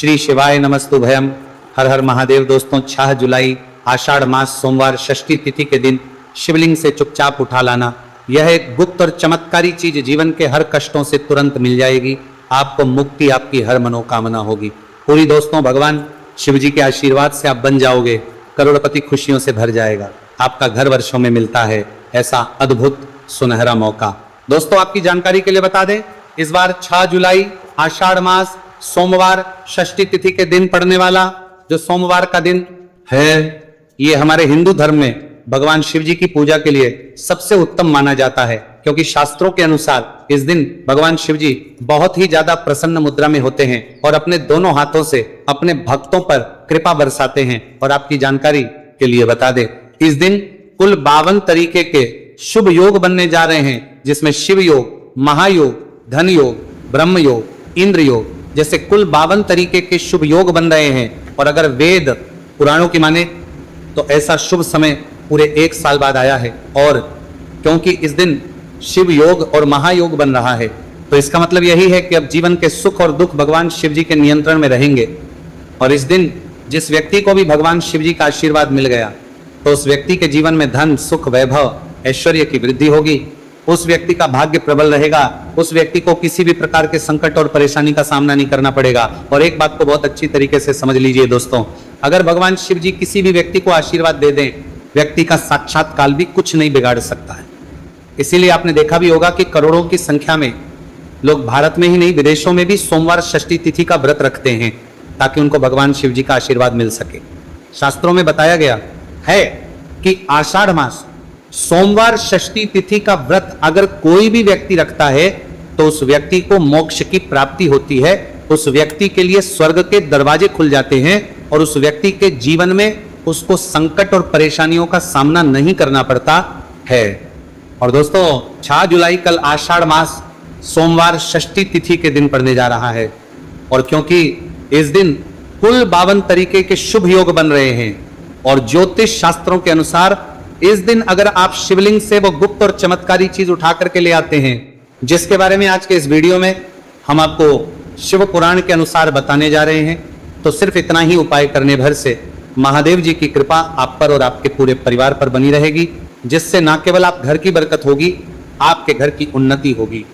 श्री शिवाय नमस्तुभयम। हर हर महादेव। दोस्तों 6 जुलाई आषाढ़ मास सोमवार षष्ठी तिथि के दिन शिवलिंग से चुपचाप उठा लाना, यह एक गुप्त और चमत्कारी चीज जीवन के हर कष्टों से तुरंत मिल जाएगी। आपको मुक्ति, आपकी हर मनोकामना होगी पूरी। दोस्तों भगवान शिव जी के आशीर्वाद से आप बन जाओगे करोड़पति, खुशियों से भर जाएगा। आपका घर वर्षों में मिलता है ऐसा अद्भुत सुनहरा मौका। दोस्तों आपकी जानकारी के लिए बता दें, इस बार 6 जुलाई आषाढ़ मास सोमवार षष्ठी तिथि के दिन पड़ने वाला जो सोमवार का दिन है, ये हमारे हिंदू धर्म में भगवान शिव जी की पूजा के लिए सबसे उत्तम माना जाता है, क्योंकि शास्त्रों के अनुसार इस दिन भगवान शिव जी बहुत ही ज्यादा प्रसन्न मुद्रा में होते हैं और अपने दोनों हाथों से अपने भक्तों पर कृपा बरसाते हैं। और आपकी जानकारी के लिए बता दें, इस दिन कुल 52 तरीके के शुभ योग बनने जा रहे हैं, जिसमें शिव योग, महायोग, धन योग, ब्रह्म योग, इंद्र योग जैसे कुल 52 तरीके के शुभ योग बन रहे हैं। और अगर वेद पुराणों की माने तो ऐसा शुभ समय पूरे 1 साल बाद आया है। और क्योंकि इस दिन शिव योग और महायोग बन रहा है, तो इसका मतलब यही है कि अब जीवन के सुख और दुख भगवान शिव जी के नियंत्रण में रहेंगे। और इस दिन जिस व्यक्ति को भी भगवान शिव जी का आशीर्वाद मिल गया, तो उस व्यक्ति के जीवन में धन, सुख, वैभव, ऐश्वर्य की वृद्धि होगी। उस व्यक्ति का भाग्य प्रबल रहेगा। उस व्यक्ति को किसी भी प्रकार के संकट और परेशानी का सामना नहीं करना पड़ेगा। और एक बात को बहुत अच्छी तरीके से समझ लीजिए दोस्तों, अगर भगवान शिव जी किसी भी व्यक्ति को आशीर्वाद दे दें, व्यक्ति का साक्षात काल भी कुछ नहीं बिगाड़ सकता है। इसीलिए आपने देखा भी होगा कि करोड़ों की संख्या में लोग भारत में ही नहीं, विदेशों में भी सोमवार षष्ठी तिथि का व्रत रखते हैं, ताकि उनको भगवान शिव जी का आशीर्वाद मिल सके। शास्त्रों में बताया गया है कि आषाढ़ मास सोमवार षष्ठी तिथि का व्रत अगर कोई भी व्यक्ति रखता है, तो उस व्यक्ति को मोक्ष की प्राप्ति होती है। उस व्यक्ति के लिए स्वर्ग के दरवाजे खुल जाते हैं और उस व्यक्ति के जीवन में उसको संकट और परेशानियों का सामना नहीं करना पड़ता है। और दोस्तों 6 जुलाई कल आषाढ़ मास सोमवार षष्ठी तिथि के दिन पड़ने जा रहा है। और क्योंकि इस दिन कुल 52 तरीके के शुभ योग बन रहे हैं, और ज्योतिष शास्त्रों के अनुसार इस दिन अगर आप शिवलिंग से वो गुप्त और चमत्कारी चीज उठा करके ले आते हैं, जिसके बारे में आज के इस वीडियो में हम आपको शिव पुराण के अनुसार बताने जा रहे हैं, तो सिर्फ इतना ही उपाय करने भर से महादेव जी की कृपा आप पर और आपके पूरे परिवार पर बनी रहेगी, जिससे न केवल आप घर की बरकत होगी, आपके घर की उन्नति होगी,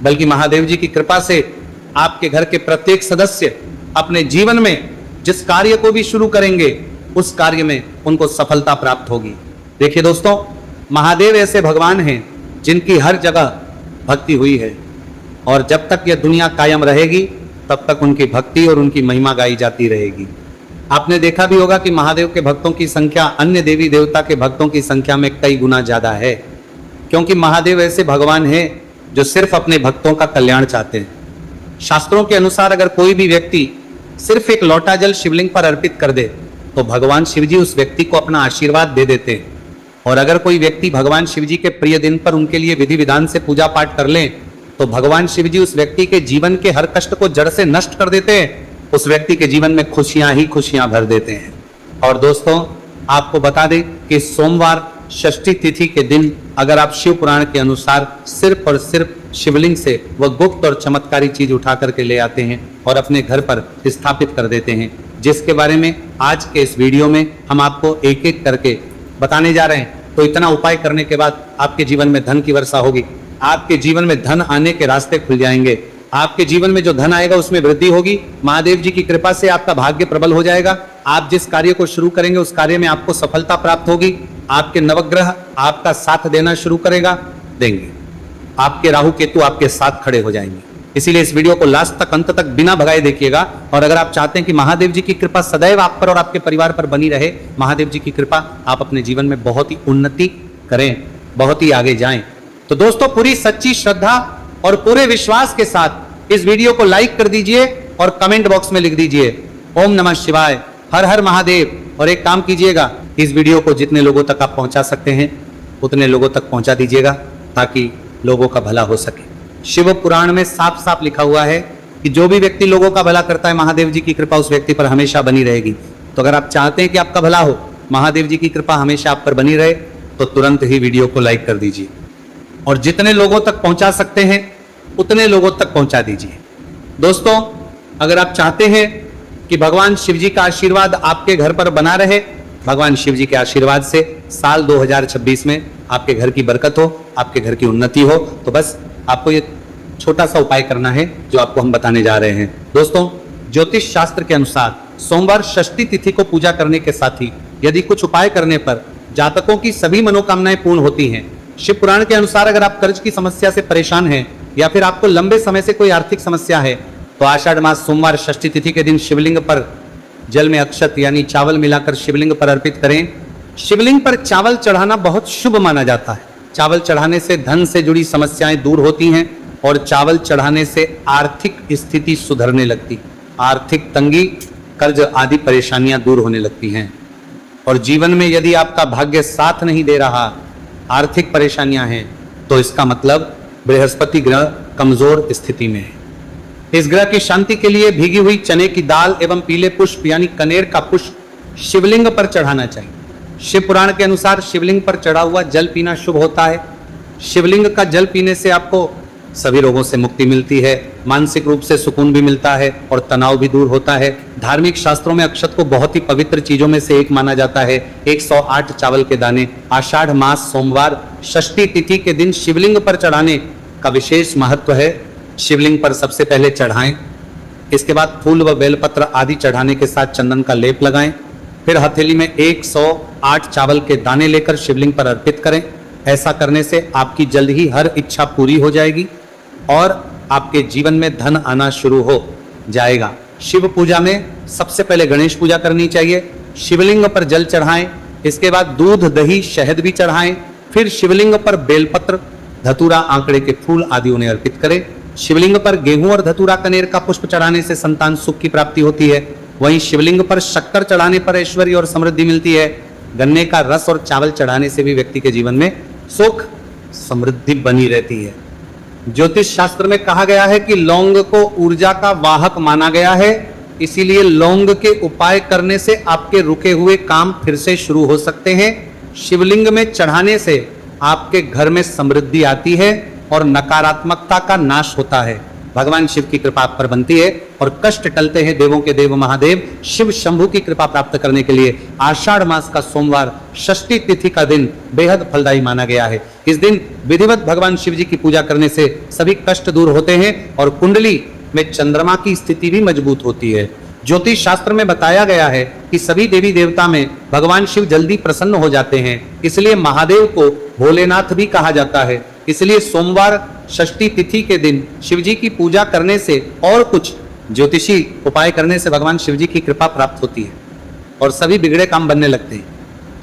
बल्कि महादेव जी की कृपा से आपके घर के प्रत्येक सदस्य अपने जीवन में जिस कार्य को भी शुरू करेंगे, उस कार्य में उनको सफलता प्राप्त होगी। देखिए दोस्तों, महादेव ऐसे भगवान हैं जिनकी हर जगह भक्ति हुई है, और जब तक यह दुनिया कायम रहेगी तब तक उनकी भक्ति और उनकी महिमा गाई जाती रहेगी। आपने देखा भी होगा कि महादेव के भक्तों की संख्या अन्य देवी देवता के भक्तों की संख्या में कई गुना ज्यादा है, क्योंकि महादेव ऐसे भगवान हैं जो सिर्फ अपने भक्तों का कल्याण चाहते हैं। शास्त्रों के अनुसार अगर कोई भी व्यक्ति सिर्फ एक लोटा जल शिवलिंग पर अर्पित कर दे, तो भगवान शिव जी उस व्यक्ति को अपना आशीर्वाद दे देते हैं। और अगर कोई व्यक्ति भगवान शिव जी के प्रिय दिन पर उनके लिए विधि विधान से पूजा पाठ कर लें, तो भगवान शिव जी उस व्यक्ति के जीवन के हर कष्ट को जड़ से नष्ट कर देते हैं। उस व्यक्ति के जीवन में खुशियां ही खुशियां भर देते हैं। और दोस्तों आपको बता दें कि सोमवार षष्ठी तिथि के दिन अगर आप शिव पुराण के अनुसार सिर्फ और सिर्फ शिवलिंग से वह गुप्त और चमत्कारी चीज उठा करके ले आते हैं और अपने घर पर स्थापित कर देते हैं, जिसके बारे में आज के इस वीडियो में हम आपको एक एक करके बताने जा रहे हैं, तो इतना उपाय करने के बाद आपके जीवन में धन की वर्षा होगी। आपके जीवन में धन आने के रास्ते खुल जाएंगे। आपके जीवन में जो धन आएगा उसमें वृद्धि होगी। महादेव जी की कृपा से आपका भाग्य प्रबल हो जाएगा। आप जिस कार्य को शुरू करेंगे उस कार्य में आपको सफलता प्राप्त होगी। आपके नवग्रह आपका साथ देना शुरू देंगे। आपके राहु केतु आपके साथ खड़े हो जाएंगे। इसीलिए इस वीडियो को लास्ट तक, अंत तक बिना भगाए देखिएगा। और अगर आप चाहते हैं कि महादेव जी की कृपा सदैव आप पर और आपके परिवार पर बनी रहे, महादेव जी की कृपा, आप अपने जीवन में बहुत ही उन्नति करें, बहुत ही आगे जाएं, तो दोस्तों पूरी सच्ची श्रद्धा और पूरे विश्वास के साथ इस वीडियो को लाइक कर दीजिए और कमेंट बॉक्स में लिख दीजिए ओम नमः शिवाय, हर हर महादेव। और एक काम कीजिएगा, इस वीडियो को जितने लोगों तक आप पहुंचा सकते हैं उतने लोगों तक पहुंचा दीजिएगा, ताकि लोगों का भला हो सके। शिव पुराण में साफ साफ लिखा हुआ है कि जो भी व्यक्ति लोगों का भला करता है, महादेव जी की कृपा उस व्यक्ति पर हमेशा बनी रहेगी। तो अगर आप चाहते हैं कि आपका भला हो, महादेव जी की कृपा हमेशा आप पर बनी रहे, तो तुरंत ही वीडियो को लाइक कर दीजिए और जितने लोगों तक पहुंचा सकते हैं उतने लोगों तक पहुंचा दीजिए। दोस्तों अगर आप चाहते हैं कि भगवान शिव जी का आशीर्वाद आपके घर पर बना रहे। भगवान शिव जी के आशीर्वाद से साल 2026 में आपके घर की बरकत हो, आपके घर की उन्नति हो। तो बस आपको ये छोटा सा उपाय करना है जो आपको हम बताने जा रहे हैं। दोस्तों, ज्योतिष शास्त्र के अनुसार सोमवार षष्ठी तिथि को पूजा करने के साथ ही यदि कुछ उपाय करने पर जातकों की सभी मनोकामनाएं पूर्ण होती हैं। शिव पुराण के अनुसार अगर आप कर्ज की समस्या से परेशान हैं या फिर आपको लंबे समय से कोई आर्थिक समस्या है तो आषाढ़ मास सोमवार षष्ठी तिथि के दिन शिवलिंग पर जल में अक्षत यानी चावल मिलाकर शिवलिंग पर अर्पित करें। शिवलिंग पर चावल चढ़ाना बहुत शुभ माना जाता है। चावल चढ़ाने से धन से जुड़ी समस्याएं दूर होती हैं और चावल चढ़ाने से आर्थिक स्थिति सुधरने लगती, आर्थिक तंगी, कर्ज आदि परेशानियां दूर होने लगती हैं। और जीवन में यदि आपका भाग्य साथ नहीं दे रहा, आर्थिक परेशानियां हैं, तो इसका मतलब बृहस्पति ग्रह कमजोर स्थिति में है। इस ग्रह की शांति के लिए भीगी हुई चने की दाल एवं पीले पुष्प यानी कनेर का पुष्प शिवलिंग पर चढ़ाना चाहिए। शिव पुराण के अनुसार शिवलिंग पर चढ़ा हुआ जल पीना शुभ होता है। शिवलिंग का जल पीने से आपको सभी रोगों से मुक्ति मिलती है, मानसिक रूप से सुकून भी मिलता है और तनाव भी दूर होता है। धार्मिक शास्त्रों में अक्षत को बहुत ही पवित्र चीजों में से एक माना जाता है। 108 चावल के दाने आषाढ़ मास सोमवार षष्ठी तिथि के दिन शिवलिंग पर चढ़ाने का विशेष महत्व है। शिवलिंग पर सबसे पहले चढ़ाएं, इसके बाद फूल व बेलपत्र आदि चढ़ाने के साथ चंदन का लेप लगाएं। फिर हथेली में 108 चावल के दाने लेकर शिवलिंग पर अर्पित करें। ऐसा करने से आपकी जल्द ही हर इच्छा पूरी हो जाएगी और आपके जीवन में धन आना शुरू हो जाएगा। शिव पूजा में सबसे पहले गणेश पूजा करनी चाहिए। शिवलिंग पर जल चढ़ाएं, इसके बाद दूध, दही, शहद भी चढ़ाएं। फिर शिवलिंग पर बेलपत्र, धतूरा, आंकड़े के फूल आदि उन्हें अर्पित करें। शिवलिंग पर गेहूं और धतूरा कनेर का पुष्प चढ़ाने से संतान सुख की प्राप्ति होती है। वहीं शिवलिंग पर शक्कर चढ़ाने पर ऐश्वर्य और समृद्धि मिलती है। गन्ने का रस और चावल चढ़ाने से भी व्यक्ति के जीवन में सुख समृद्धि बनी रहती है। ज्योतिष शास्त्र में कहा गया है कि लौंग को ऊर्जा का वाहक माना गया है, इसीलिए लौंग के उपाय करने से आपके रुके हुए काम फिर से शुरू हो सकते हैं। शिवलिंग में चढ़ाने से आपके घर में समृद्धि आती है और नकारात्मकता का नाश होता है। भगवान शिव की कृपा आप पर बनती है और कष्ट टलते हैं। देवों के देव महादेव शिव शंभु की कृपा प्राप्त करने के लिए आषाढ़ मास का सोमवार षष्ठी तिथि का दिन बेहद फलदायी माना गया है। इस दिन विधिवत भगवान शिव जी की पूजा करने से सभी कष्ट दूर होते हैं और कुंडली में चंद्रमा की स्थिति भी मजबूत होती है। ज्योतिष शास्त्र में बताया गया है कि सभी देवी देवता में भगवान शिव जल्दी प्रसन्न हो जाते हैं, इसलिए महादेव को भोलेनाथ भी कहा जाता है। इसलिए सोमवार षष्ठी तिथि के दिन शिव जी की पूजा करने से और कुछ ज्योतिषी उपाय करने से भगवान शिव जी की कृपा प्राप्त होती है और सभी बिगड़े काम बनने लगते हैं।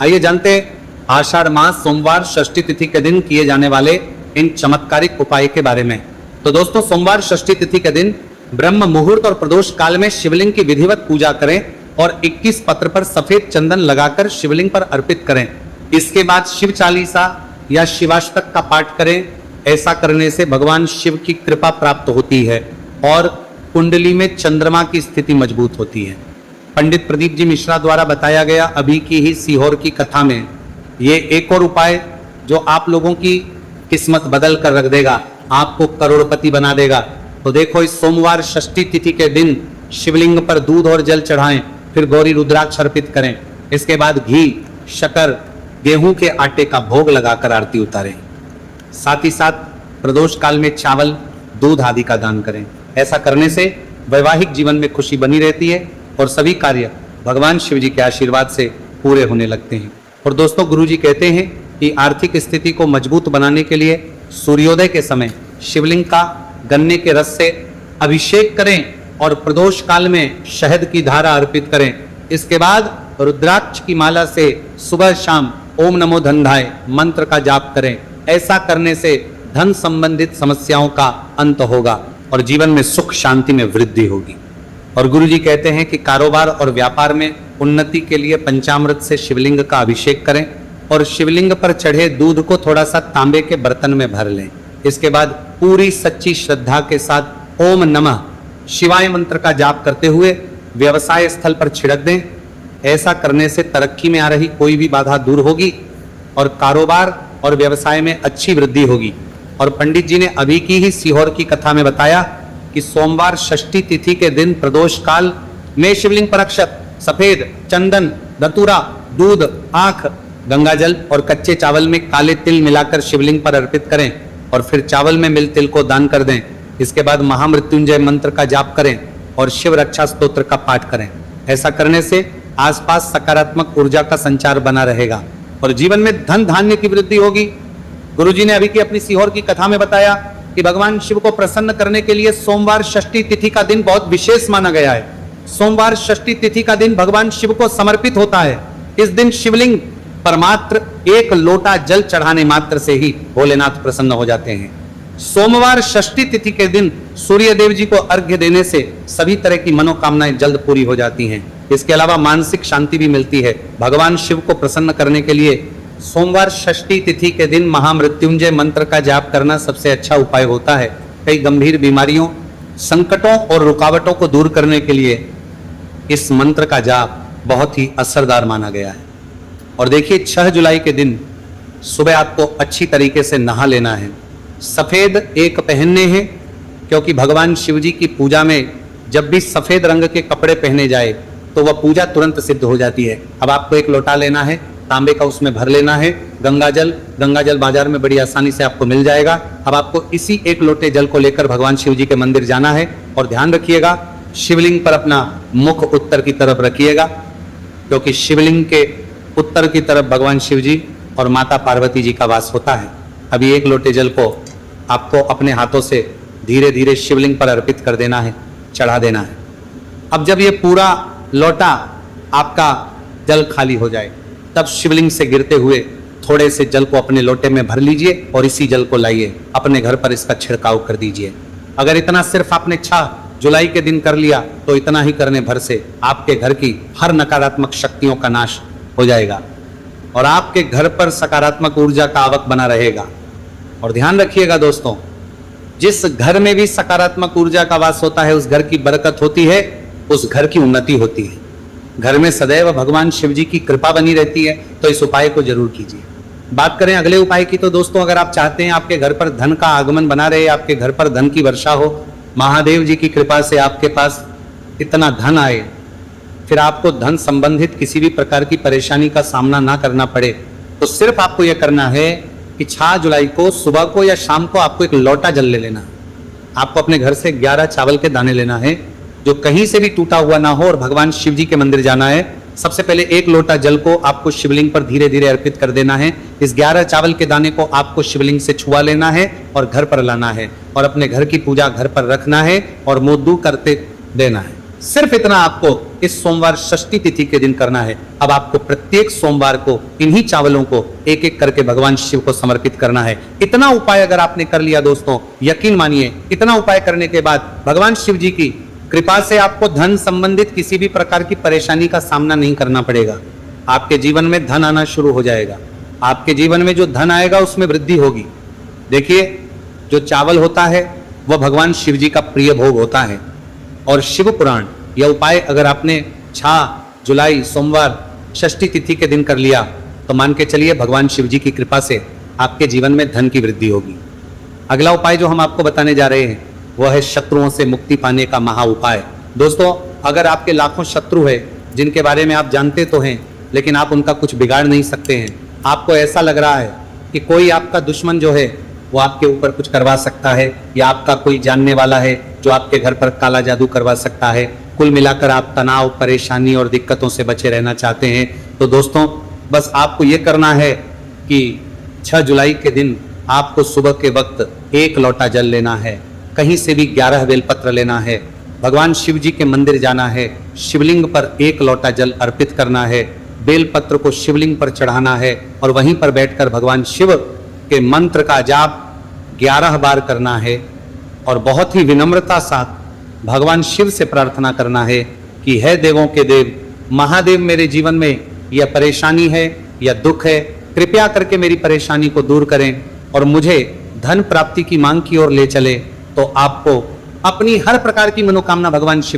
आइए जानते हैं आषाढ़ मास सोमवार षष्ठी तिथि के दिन किए जाने वाले इन चमत्कारिक उपाय के बारे में। तो दोस्तों, सोमवार षष्ठी तिथि के दिन ब्रह्म मुहूर्त और प्रदोष काल में शिवलिंग की विधिवत पूजा करें और 21 पत्र पर सफेद चंदन लगाकर शिवलिंग पर अर्पित करें। इसके बाद शिव चालीसा या शिवाष्टक का पाठ करें। ऐसा करने से भगवान शिव की कृपा प्राप्त होती है और कुंडली में चंद्रमा की स्थिति मजबूत होती है। पंडित प्रदीप जी मिश्रा द्वारा बताया गया अभी की ही सीहोर की कथा में ये एक और उपाय जो आप लोगों की किस्मत बदल कर रख देगा, आपको करोड़पति बना देगा। तो देखो, इस सोमवार षष्ठी तिथि के दिन शिवलिंग पर दूध और जल चढ़ाएं, फिर गौरी रुद्राक्ष अर्पित करें। इसके बाद घी, शक्कर, गेहूं के आटे का भोग लगाकर आरती उतारें। साथ ही साथ प्रदोष काल में चावल, दूध आदि का दान करें। ऐसा करने से वैवाहिक जीवन में खुशी बनी रहती है और सभी कार्य भगवान शिव जी के आशीर्वाद से पूरे होने लगते हैं। और दोस्तों, गुरु जी कहते हैं कि आर्थिक स्थिति को मजबूत बनाने के लिए सूर्योदय के समय शिवलिंग का गन्ने के रस से अभिषेक करें और प्रदोष काल में शहद की धारा अर्पित करें। इसके बाद रुद्राक्ष की माला से सुबह शाम ओम नमो धनधाय मंत्र का जाप करें। ऐसा करने से धन संबंधित समस्याओं का अंत होगा और जीवन में सुख शांति में वृद्धि होगी। और गुरु जी कहते हैं कि कारोबार और व्यापार में उन्नति के लिए पंचामृत से शिवलिंग का अभिषेक करें और शिवलिंग पर चढ़े दूध को थोड़ा सा तांबे के बर्तन में भर लें। इसके बाद पूरी सच्ची श्रद्धा के साथ ओम नमः शिवाय मंत्र का जाप करते हुए व्यवसाय स्थल पर छिड़क दें। ऐसा करने से तरक्की में आ रही कोई भी बाधा दूर होगी और कारोबार और व्यवसाय में अच्छी वृद्धि होगी। और पंडित जी ने अभी की ही सीहोर की कथा में बताया कि सोमवार षष्ठी तिथि के दिन प्रदोष काल में शिवलिंग पर अक्षत, सफेद, चंदन, धतूरा, दूध, आंख, गंगाजल और कच्चे चावल में काले तिल मिलाकर शिवलिंग पर अर्पित करें और फिर चावल में मिल तिल को दान कर दें। इसके बाद महामृत्युंजय मंत्र का जाप करें और शिव रक्षा स्तोत्र का पाठ करें। ऐसा करने से आसपास सकारात्मक ऊर्जा का संचार बना रहेगा और जीवन में धन धान्य की वृद्धि होगी। गुरुजी ने अभी की अपनी सीहोर की कथा में बताया कि भगवान शिव को प्रसन्न करने के लिए सोमवार षष्ठी तिथि का दिन बहुत विशेष माना गया है। सोमवार षष्ठी तिथि का दिन भगवान शिव को समर्पित होता है। इस दिन शिवलिंग पर मात्र एक लोटा जल चढ़ाने मात्र से ही भोलेनाथ प्रसन्न हो जाते हैं। सोमवार षष्ठी तिथि के दिन सूर्य देव जी को अर्घ्य देने से सभी तरह की मनोकामनाएं जल्द पूरी हो जाती हैं। इसके अलावा मानसिक शांति भी मिलती है। भगवान शिव को प्रसन्न करने के लिए सोमवार षष्ठी तिथि के दिन महामृत्युंजय मंत्र का जाप करना सबसे अच्छा उपाय होता है। कई गंभीर बीमारियों, संकटों और रुकावटों को दूर करने के लिए इस मंत्र का जाप बहुत ही असरदार माना गया है। और देखिए 6 जुलाई के दिन सुबह आपको अच्छी तरीके से नहा लेना है। सफेद एक पहनने हैं, क्योंकि भगवान शिव जी की पूजा में जब भी सफेद रंग के कपड़े पहने जाए तो वह पूजा तुरंत सिद्ध हो जाती है। अब आपको एक लोटा लेना है, तांबे का, उसमें भर लेना है गंगाजल बाजार में बड़ी आसानी से आपको मिल जाएगा। अब आपको इसी एक लोटे जल को लेकर भगवान शिव जी के मंदिर जाना है और ध्यान रखिएगा शिवलिंग पर अपना मुख उत्तर की तरफ रखिएगा, क्योंकि शिवलिंग के उत्तर की तरफ भगवान शिव जी और माता पार्वती जी का वास होता है। अभी एक लोटे जल को आपको अपने हाथों से धीरे धीरे शिवलिंग पर अर्पित कर देना है, चढ़ा देना है। अब जब ये पूरा लोटा आपका जल खाली हो जाए तब शिवलिंग से गिरते हुए थोड़े से जल को अपने लोटे में भर लीजिए और इसी जल को लाइए अपने घर पर इसका छिड़काव कर दीजिए। अगर इतना सिर्फ आपने 6 जुलाई के दिन कर लिया तो इतना ही करने भर से आपके घर की हर नकारात्मक शक्तियों का नाश हो जाएगा और आपके घर पर सकारात्मक ऊर्जा का आवक बना रहेगा। और ध्यान रखिएगा दोस्तों, जिस घर में भी सकारात्मक ऊर्जा का वास होता है उस घर की बरकत होती है, उस घर की उन्नति होती है। घर में सदैव भगवान शिव जी की कृपा बनी रहती है। तो इस उपाय को जरूर कीजिए। बात करें अगले उपाय की तो दोस्तों, अगर आप चाहते हैं आपके घर पर धन का आगमन बना रहे, आपके घर पर धन की वर्षा हो, महादेव जी की कृपा से आपके पास इतना धन आए, फिर आपको धन संबंधित किसी भी प्रकार की परेशानी का सामना ना करना पड़े, तो सिर्फ आपको यह करना है कि 6 जुलाई को सुबह को या शाम को आपको एक लोटा जल ले लेना है। आपको अपने घर से 11 चावल के दाने लेना है जो कहीं से भी टूटा हुआ ना हो और भगवान शिव जी के मंदिर जाना है। सबसे पहले एक लोटा जल को आपको शिवलिंग पर धीरे धीरे अर्पित कर देना है। इस 11 चावल के दाने को आपको शिवलिंग से छुआ लेना है और घर पर लाना है और अपने घर की पूजा घर पर रखना है और मुद्दू करते देना है। सिर्फ इतना आपको इस सोमवार षष्ठी तिथि के दिन करना है। अब आपको प्रत्येक सोमवार को इन्हीं चावलों को एक एक करके भगवान शिव को समर्पित करना है। इतना उपाय अगर आपने कर लिया दोस्तों, यकीन मानिए इतना उपाय करने के बाद भगवान शिव जी की कृपा से आपको धन संबंधित किसी भी प्रकार की परेशानी का सामना नहीं करना पड़ेगा। आपके जीवन में धन आना शुरू हो जाएगा। आपके जीवन में जो धन आएगा उसमें वृद्धि होगी। देखिए, जो चावल होता है वह भगवान शिव जी का प्रिय भोग होता है और शिव पुराण यह उपाय अगर आपने 6 जुलाई सोमवार षष्ठी तिथि के दिन कर लिया तो मान के चलिए भगवान शिव जी की कृपा से आपके जीवन में धन की वृद्धि होगी। अगला उपाय जो हम आपको बताने जा रहे हैं वह है शत्रुओं से मुक्ति पाने का महा उपाय। दोस्तों, अगर आपके लाखों शत्रु है जिनके बारे में आप जानते तो हैं लेकिन आप उनका कुछ बिगाड़ नहीं सकते हैं, आपको ऐसा लग रहा है कि कोई आपका दुश्मन जो है वो आपके ऊपर कुछ करवा सकता है या आपका कोई जानने वाला है जो आपके घर पर काला जादू करवा सकता है, कुल मिलाकर आप तनाव, परेशानी और दिक्कतों से बचे रहना चाहते हैं, तो दोस्तों बस आपको ये करना है कि 6 जुलाई के दिन आपको सुबह के वक्त एक लोटा जल लेना है, कहीं से भी 11 बेलपत्र लेना है, भगवान शिव जी के मंदिर जाना है, शिवलिंग पर एक लोटा जल अर्पित करना है, बेलपत्र को शिवलिंग पर चढ़ाना है और वहीं पर बैठकर भगवान शिव के मंत्र का जाप 11 बार करना है और बहुत ही विनम्रता साथ भगवान शिव से प्रार्थना करना है कि हे देवों के देव महादेव, मेरे जीवन में यह परेशानी है या दुख है, कृपया करके मेरी परेशानी को दूर करें और मुझे धन प्राप्ति की मांग की ओर ले चले। तो आपको अपनी हर प्रकार की मनोकामना भगवान शिव